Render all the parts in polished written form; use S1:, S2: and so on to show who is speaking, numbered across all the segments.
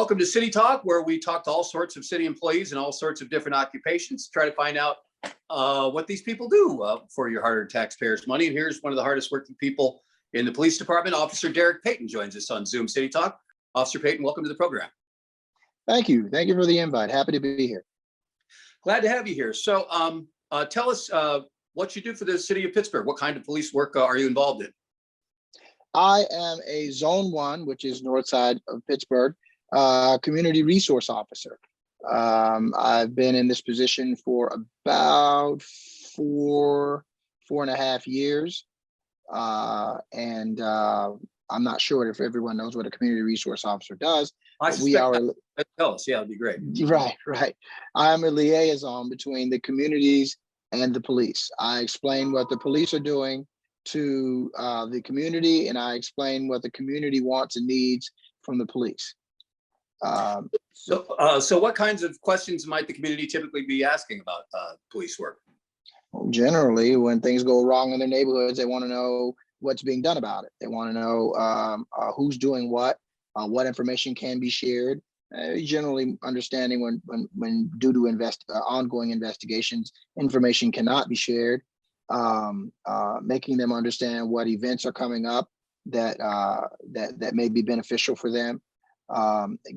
S1: Welcome to City Talk, where we talk to all sorts of city employees and all sorts of different occupations to try to find out what these people do for your hard-earned taxpayers' money. And here's one of the hardest working people in the police department. Officer Darrick Payton joins us on Zoom City Talk. Officer Payton, welcome to the program.
S2: Thank you. Thank you for the invite. Happy to be here.
S1: Glad to have you here. So tell us what you do for the city of Pittsburgh. What kind of police work are you involved in?
S2: I am a Zone 1, which is north side of Pittsburgh, community resource officer. I've been in this position for about four and a half years. I'm not sure if everyone knows what a community resource officer does.
S1: We are. Tell us, yeah, that'd be great.
S2: Right. I'm a liaison between the communities and the police. I explain what the police are doing to the community, and I explain what the community wants and needs from the police.
S1: So what kinds of questions might the community typically be asking about police work?
S2: Generally, when things go wrong in their neighborhoods, they want to know what's being done about it. They want to know who's doing what information can be shared. Generally, understanding when due to ongoing investigations, information cannot be shared. Making them understand what events are coming up that may be beneficial for them.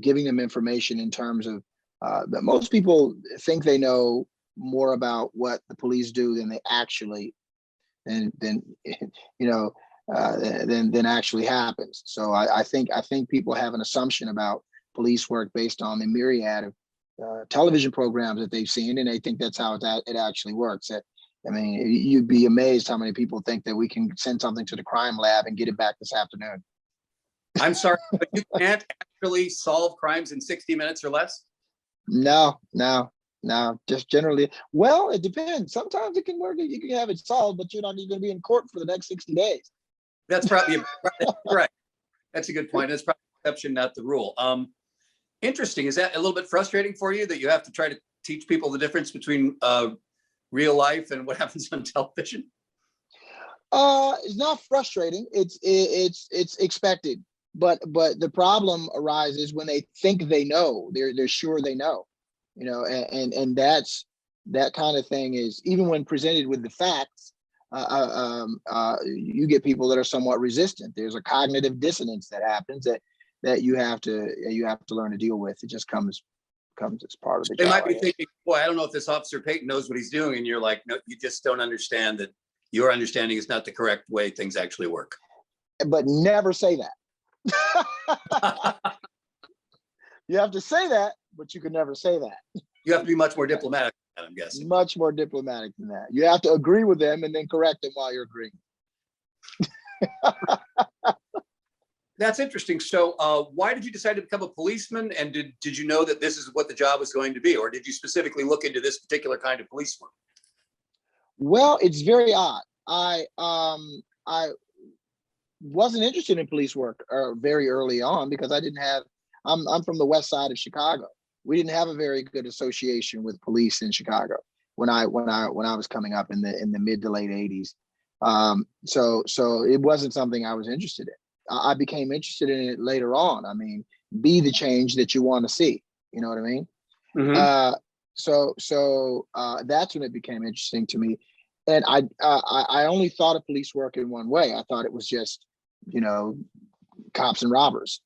S2: Giving them information in terms of that most people think they know more about what the police do than they actually than actually happens. So I think people have an assumption about police work based on the myriad of television programs that they've seen, and they think that's how it actually works. I mean, you'd be amazed how many people think that we can send something to the crime lab and get it back this afternoon.
S1: I'm sorry, but you can't actually solve crimes in 60 minutes or less?
S2: No, just generally. Well, it depends. Sometimes it can work. You can have it solved, but you're not even going to be in court for the next 60 days.
S1: That's probably right. That's a good point. That's probably the exception, not the rule. Interesting. Is that a little bit frustrating for you that you have to try to teach people the difference between real life and what happens on television?
S2: It's not frustrating. It's expected. But the problem arises when they think they know. They're sure they know, and that's that kind of thing is, even when presented with the facts, you get people that are somewhat resistant. There's a cognitive dissonance that happens that you have to learn to deal with. It just comes as part of the job.
S1: They might be thinking, boy, I don't know if this Officer Payton knows what he's doing, and you're like, no, you just don't understand that your understanding is not the correct way things actually work.
S2: But never say that. You have to say that, but you can never say that.
S1: You have to be much more diplomatic than that, I'm guessing.
S2: Much more diplomatic than that. You have to agree with them and then correct them while you're agreeing.
S1: That's interesting. So why did you decide to become a policeman? And did you know that this is what the job was going to be? Or did you specifically look into this particular kind of police work?
S2: Well, it's very odd. I wasn't interested in police work very early on because I'm from the west side of Chicago. We didn't have a very good association with police in Chicago when I was coming up in the mid to late 80s. So it wasn't something I was interested in. I became interested in it later on. I mean, be the change that you want to see. You know what I mean? Mm-hmm. So that's when it became interesting to me. And I only thought of police work in one way. I thought it was just, cops and robbers.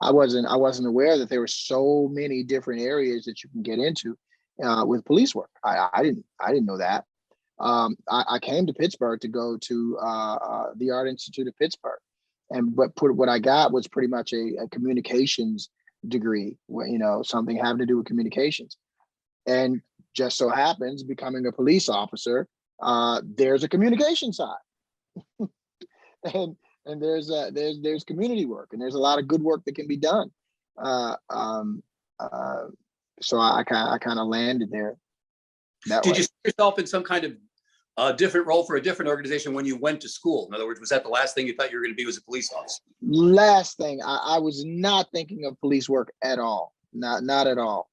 S2: I wasn't aware that there were so many different areas that you can get into with police work. I didn't know that. I came to Pittsburgh to go to the Art Institute of Pittsburgh, but what I got was pretty much a communications degree, something having to do with communications. And just so happens, becoming a police officer, there's a communication side, and there's community work, and there's a lot of good work that can be done. So I kind of landed there.
S1: Did you see yourself in some kind of different role for a different organization when you went to school? In other words, was that the last thing you thought you were going to be was a police officer?
S2: Last thing, I was not thinking of police work at all. Not at all.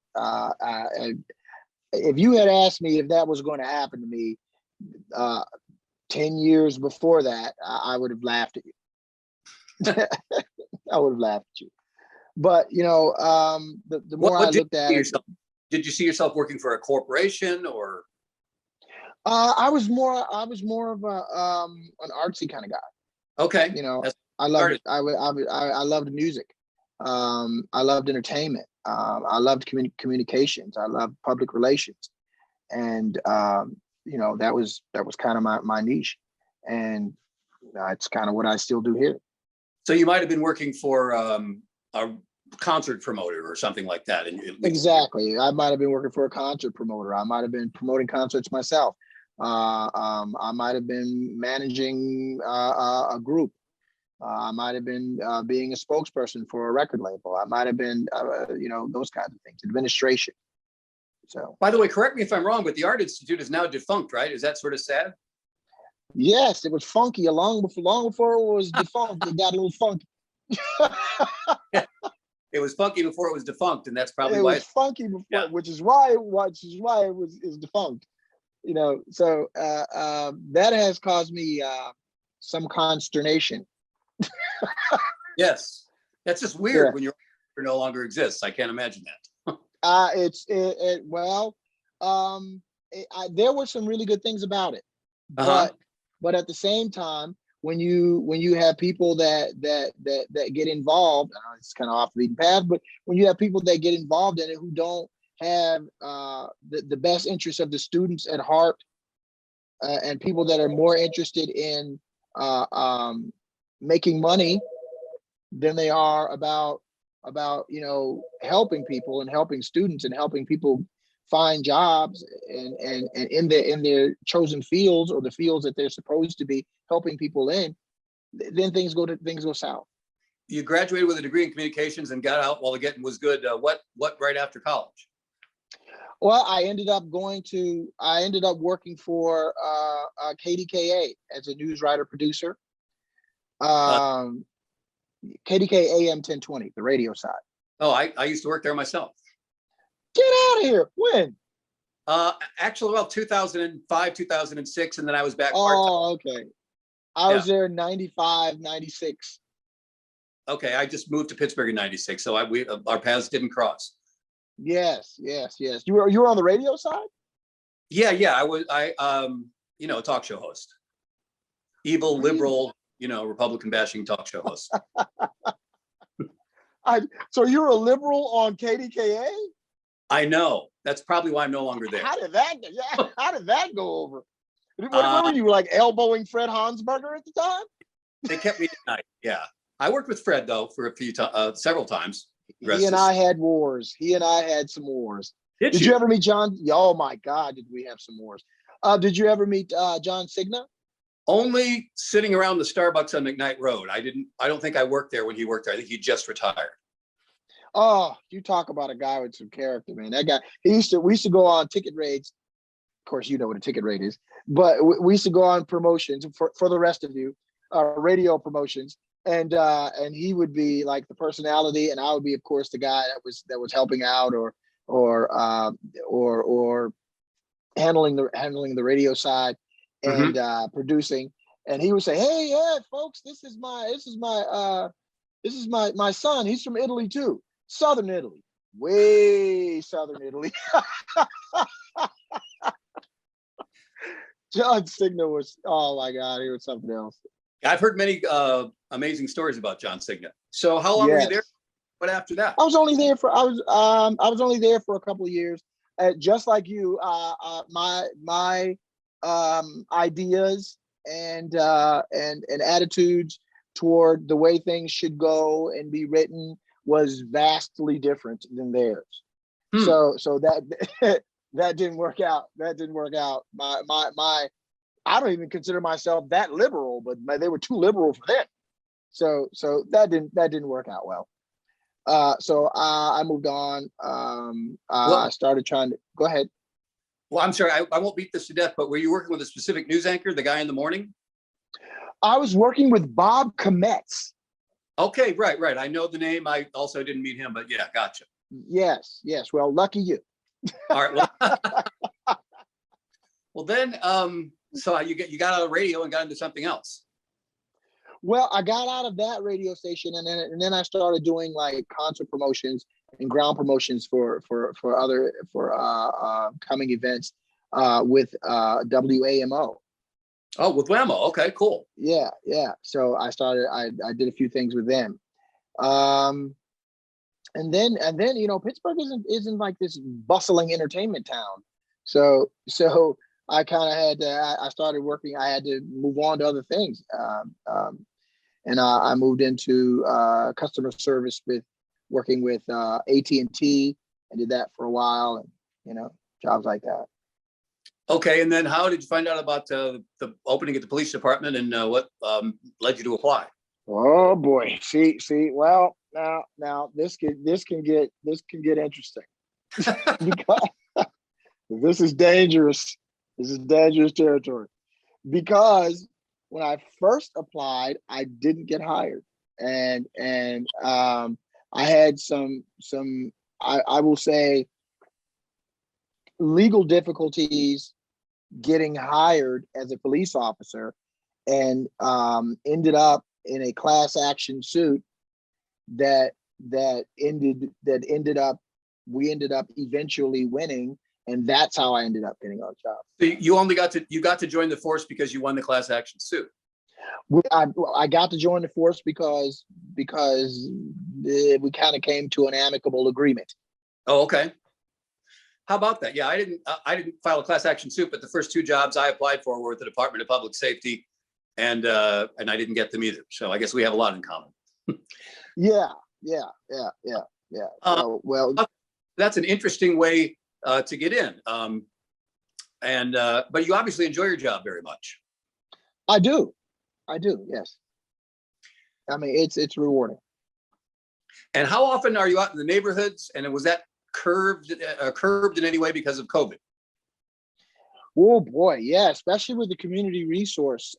S2: If you had asked me if that was going to happen to me 10 years before that, I would have laughed at you. I would have laughed at you. But the more I
S1: What did
S2: looked
S1: you
S2: at
S1: see
S2: it,
S1: yourself? Did you see yourself working for a corporation or?
S2: I was more of an artsy kind of guy.
S1: Okay,
S2: You know,
S1: that's
S2: I loved
S1: artist.
S2: it. I loved music. I loved entertainment. I loved communications. I loved public relations, and that was kind of my niche, and it's kind of what I still do here.
S1: So you might have been working for a concert promoter or something like that. And
S2: Exactly. I might have been working for a concert promoter. I might have been promoting concerts myself. I might have been managing a group. I might have been being a spokesperson for a record label. I might have been, those kinds of things, administration. So,
S1: by the way, correct me if I'm wrong, but the Art Institute is now defunct, right? Is that sort of sad?
S2: yes, it was funky long before it was defunct. It got a little funky.
S1: It was funky before it was defunct, and that's probably
S2: It
S1: why
S2: was funky before,
S1: yeah.
S2: which is why it is defunct. So that has caused me some consternation.
S1: Yes, that's just weird when your no longer exists. I can't imagine that.
S2: There were some really good things about it,
S1: Uh-huh.
S2: but at the same time, when you have people that get involved, I know it's kind of off the beaten path, but when you have people that get involved in it who don't have the best interests of the students at heart, and people that are more interested in making money than they are about helping people and helping students and helping people find jobs and in their chosen fields, or the fields that they're supposed to be helping people in, then things go south.
S1: You graduated with a degree in communications and got out while the getting was good. What right after college?
S2: Well, I ended up working for KDKA as a news writer producer. KDKA AM 1020, the radio side.
S1: Oh, I used to work there myself.
S2: Get out of here. When?
S1: Actually, well, 2005, 2006, and then I was back part-time.
S2: Oh, okay. I was there in 95, 96.
S1: Okay, I just moved to Pittsburgh in 96, so our paths didn't cross.
S2: Yes. You were on the radio side?
S1: Yeah. I talk show host. Evil, liberal, Republican bashing talk show host.
S2: So you're a liberal on KDKA?
S1: I know. That's probably why I'm no longer there.
S2: How did that go over? What were you, like, elbowing Fred Hansberger at the time?
S1: They kept me tonight. Yeah. I worked with Fred, though, for several times.
S2: He and I had wars. He and I had some wars.
S1: Did
S2: you ever meet John? Oh my God, did we have some wars? Did you ever meet John Cigna?
S1: Only sitting around the Starbucks on McKnight Road. I don't think I worked there when he worked there. I think he just retired.
S2: Oh, you talk about a guy with some character, man. That guy, we used to go on ticket raids. Of course, you know what a ticket raid is, but we used to go on promotions for the rest of you, radio promotions. And he would be like the personality, and I would be, of course, the guy that was helping out or handling the radio side and producing. And he would say, "Hey, yeah, folks, this is my son. He's from Italy too, Southern Italy, way Southern Italy." John Cigna was, oh my God, he was something else.
S1: I've heard many amazing stories about John Cigna. So how long were you there? What after that?
S2: I was only there for a couple of years. Just like you, my ideas and attitudes toward the way things should go and be written was vastly different than theirs. So that that didn't work out. My I don't even consider myself that liberal, but they were too liberal for them. So that didn't work out well. So I moved on. I started trying to go ahead.
S1: Well, I'm sorry, I won't beat this to death, but were you working with a specific news anchor, the guy in the morning?
S2: I was working with Bob Kometz.
S1: Okay, right. I know the name. I also didn't meet him, but yeah, gotcha.
S2: Yes. Well, lucky you.
S1: All right. Well, well then, so you got out of radio and got into something else.
S2: Well, I got out of that radio station, and then I started doing like concert promotions and ground promotions for other coming events with WAMO.
S1: Oh, with Whammo. Okay, cool.
S2: Yeah, yeah. So I started. I did a few things with them. Um, and then Pittsburgh isn't like this bustling entertainment town. So I kind of had to. I started working. I had to move on to other things. And I moved into customer service with working with AT&T. I did that for a while, and jobs like that.
S1: Okay, and then how did you find out about the opening at the police department, and what led you to apply?
S2: Oh boy, see. Well, now this can get interesting because this is dangerous. This is dangerous territory because when I first applied, I didn't get hired, and I had some I will say legal difficulties getting hired as a police officer, and ended up in a class action suit that we ended up eventually winning, and that's how I ended up getting our job.
S1: So you got to join the force because you won the class action suit.
S2: I got to join the force because we kind of came to an amicable agreement.
S1: Oh, okay. How about that? Yeah, I didn't file a class action suit, but the first two jobs I applied for were at the Department of Public Safety, and I didn't get them either. So I guess we have a lot in common.
S2: Yeah. Well,
S1: that's an interesting way to get in. But you obviously enjoy your job very much.
S2: I do. Yes. I mean, it's rewarding.
S1: And how often are you out in the neighborhoods? And was that curbed in any way because of COVID?
S2: Oh boy, yeah, especially with the community resource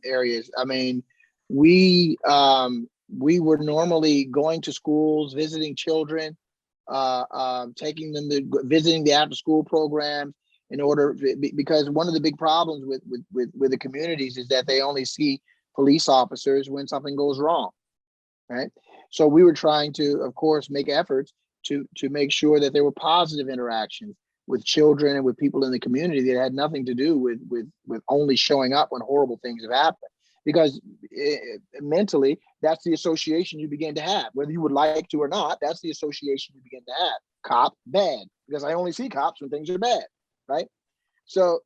S2: areas. I mean, we were normally going to schools, visiting children, taking them to visiting the after school programs because one of the big problems with the communities is that they only see police officers when something goes wrong, right? So we were trying to, of course, make efforts to make sure that there were positive interactions with children and with people in the community that had nothing to do with only showing up when horrible things have happened. Because mentally, that's the association you begin to have, whether you would like to or not. That's the association you begin to have. Cop, bad, because I only see cops when things are bad, right? So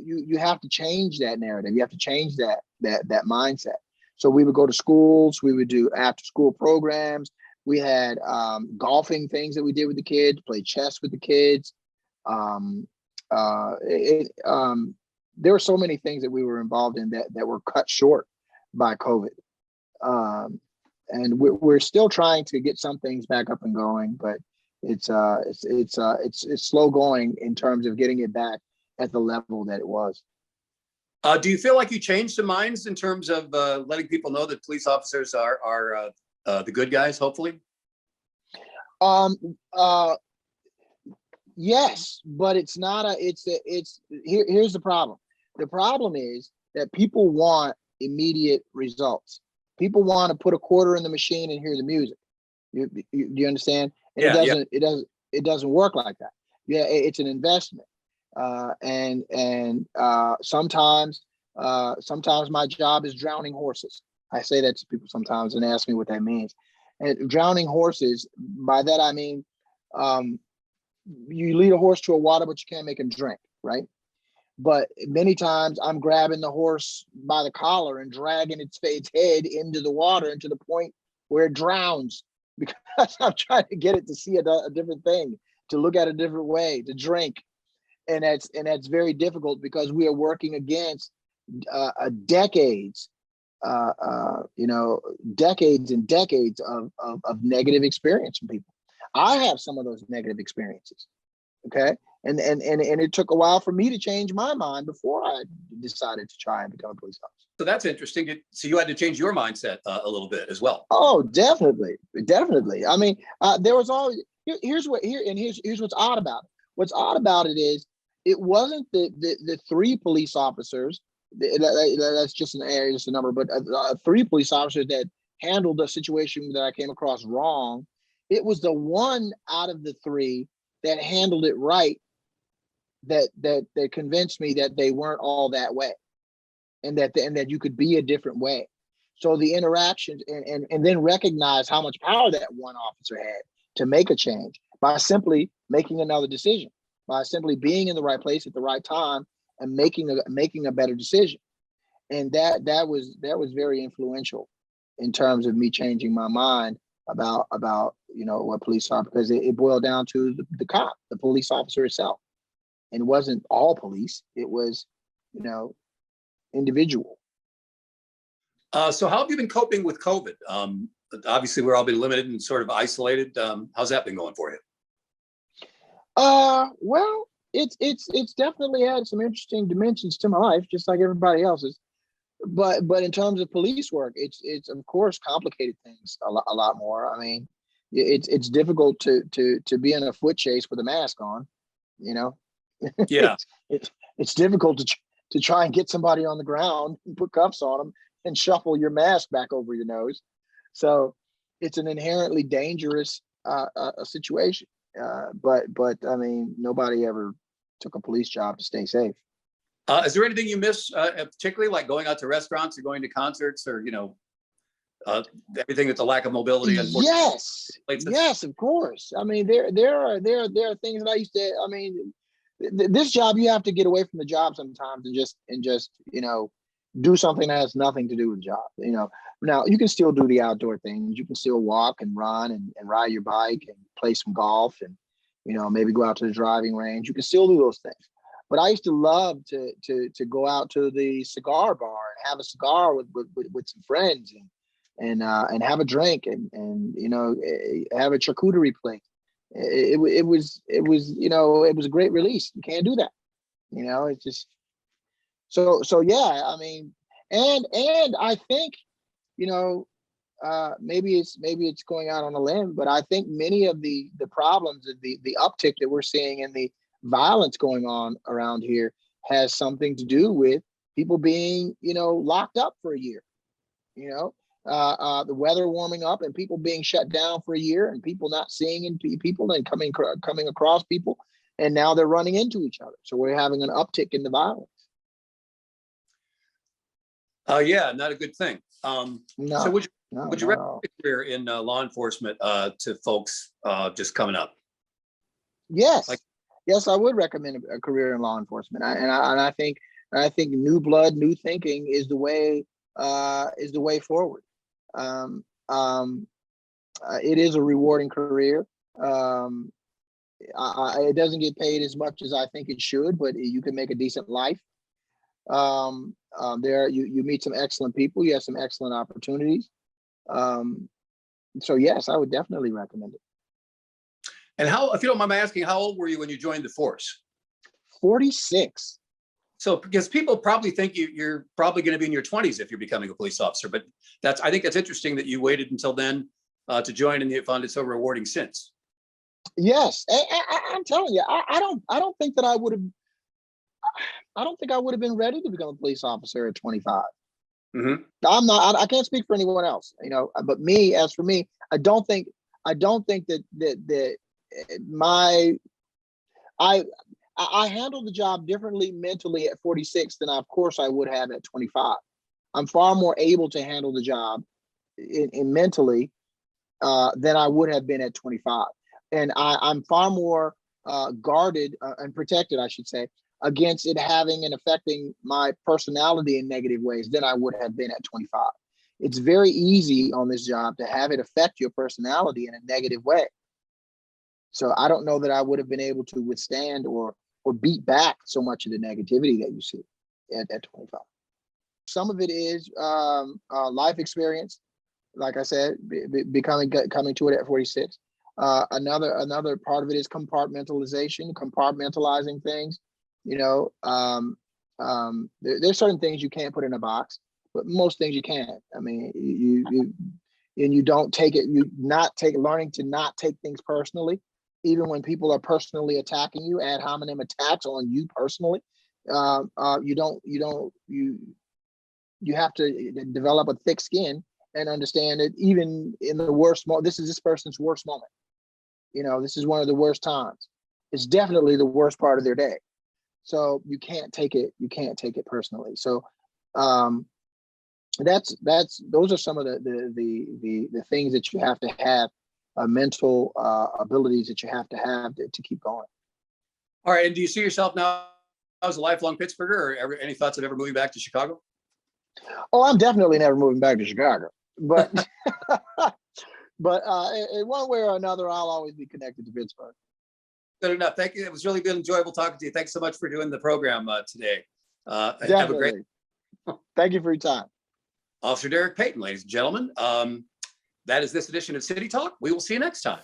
S2: you have to change that narrative. You have to change that mindset. So we would go to schools. We would do after school programs. We had golfing things that we did with the kids, play chess with the kids. There were so many things that we were involved in that were cut short by COVID. And we're still trying to get some things back up and going, but it's slow going in terms of getting it back at the level that it was.
S1: Do you feel like you changed some minds in terms of letting people know that police officers are the good guys, hopefully?
S2: Yes, but it's not here's the problem. The problem is that people want immediate results. People want to put a quarter in the machine and hear the music. Do you understand? And
S1: Yeah,
S2: it doesn't work like that. Yeah, it's an investment. Sometimes my job is drowning horses. I say that to people sometimes and ask me what that means. And drowning horses, by that I mean, you lead a horse to a water, but you can't make him drink, right? But many times I'm grabbing the horse by the collar and dragging its head into the water, into the point where it drowns, because I'm trying to get it to see a different thing, to look at a different way, to drink. And that's very difficult because we are working against decades and decades of negative experience from people. I have some of those negative experiences. Okay. And it took a while for me to change my mind before I decided to try and become a police officer.
S1: So that's interesting. So you had to change your mindset a little bit as well.
S2: Oh, definitely. I mean, there was always, here's what's odd about it. What's odd about it is it wasn't the three police officers That's just an area, just a number, but 3 police officers that handled the situation that I came across wrong. It was the one out of the 3 that handled it right that convinced me that they weren't all that way, and that you could be a different way. So the interactions and then recognize how much power that one officer had to make a change by simply making another decision, by simply being in the right place at the right time and making a better decision. And that was very influential in terms of me changing my mind about what police are, because it boiled down to the cop, the police officer itself. And it wasn't all police, it was, individual.
S1: So how have you been coping with COVID? Obviously, we're all been limited and sort of isolated. How's that been going for you?
S2: Well, it's definitely had some interesting dimensions to my life, just like everybody else's. But in terms of police work, it's of course complicated things a lot more. I mean, it's difficult to be in a foot chase with a mask on,
S1: Yeah.
S2: it's difficult to try and get somebody on the ground and put cuffs on them and shuffle your mask back over your nose. So it's an inherently dangerous situation. But I mean, nobody ever took a police job to stay safe.
S1: Is there anything you miss, particularly like going out to restaurants or going to concerts, or everything with the lack of mobility?
S2: Yes, of course. I mean, there are things that I used to. I mean, this job, you have to get away from the job sometimes and just do something that has nothing to do with the job. Now you can still do the outdoor things. You can still walk and run and ride your bike and play some golf and maybe go out to the driving range. You can still do those things. But I used to love to go out to the cigar bar and have a cigar with some friends and have a drink and have a charcuterie plate. It was a great release. You can't do that. It's just so yeah. I mean, and I think maybe it's going out on a limb, but I think many of the problems, the uptick that we're seeing in the violence going on around here has something to do with people being, locked up for a year, the weather warming up and people being shut down for a year and people not seeing people and coming across people. And now they're running into each other. So we're having an uptick in the violence.
S1: Yeah, not a good thing.
S2: No,
S1: so would you recommend
S2: no.
S1: a career in law enforcement to folks just coming up?
S2: Yes. Yes, I would recommend a career in law enforcement. I think new blood, new thinking is the way forward. It is a rewarding career. It doesn't get paid as much as I think it should, but you can make a decent life. There you meet some excellent people. You have some excellent opportunities. So yes, I would definitely recommend it.
S1: And if you don't mind my asking, how old were you when you joined the force?
S2: 46.
S1: So, because people probably think you're probably going to be in your 20s if you're becoming a police officer, but I think that's interesting that you waited until then to join, and you found it so rewarding since.
S2: Yes, I'm telling you, I don't think that I would have. I don't think I would have been ready to become a police officer at 25.
S1: Mm-hmm.
S2: I'm not. I can't speak for anyone else, But as for me, I don't think that I handled the job differently mentally at 46 than of course I would have at 25. I'm far more able to handle the job in mentally than I would have been at 25. And I'm far more guarded and protected, I should say, against it having and affecting my personality in negative ways than I would have been at 25. It's very easy on this job to have it affect your personality in a negative way. So I don't know that I would have been able to withstand or beat back so much of the negativity that you see at 25. Some of it is life experience, like I said, coming to it at 46. Another part of it is compartmentalizing things. There's certain things you can't put in a box, but most things you can. I mean, you don't take it. Learning to not take things personally. Even when people are personally attacking you, ad hominem attacks on you personally, You have to develop a thick skin and understand that even in the worst moment, this is this person's worst moment. This is one of the worst times. It's definitely the worst part of their day. So you can't take it personally. So those are some of the things that you have to have, mental abilities that you have to keep going.
S1: All right. And do you see yourself now as a lifelong Pittsburgher, or any thoughts of ever moving back to Chicago?
S2: Oh, I'm definitely never moving back to Chicago, but in one way or another, I'll always be connected to Pittsburgh.
S1: Good enough. Thank you. It was really good, enjoyable talking to you. Thanks so much for doing the program today. Have a great.
S2: Thank you for your time.
S1: Officer Darrick Payton, ladies and gentlemen. That is this edition of City Talk. We will see you next time.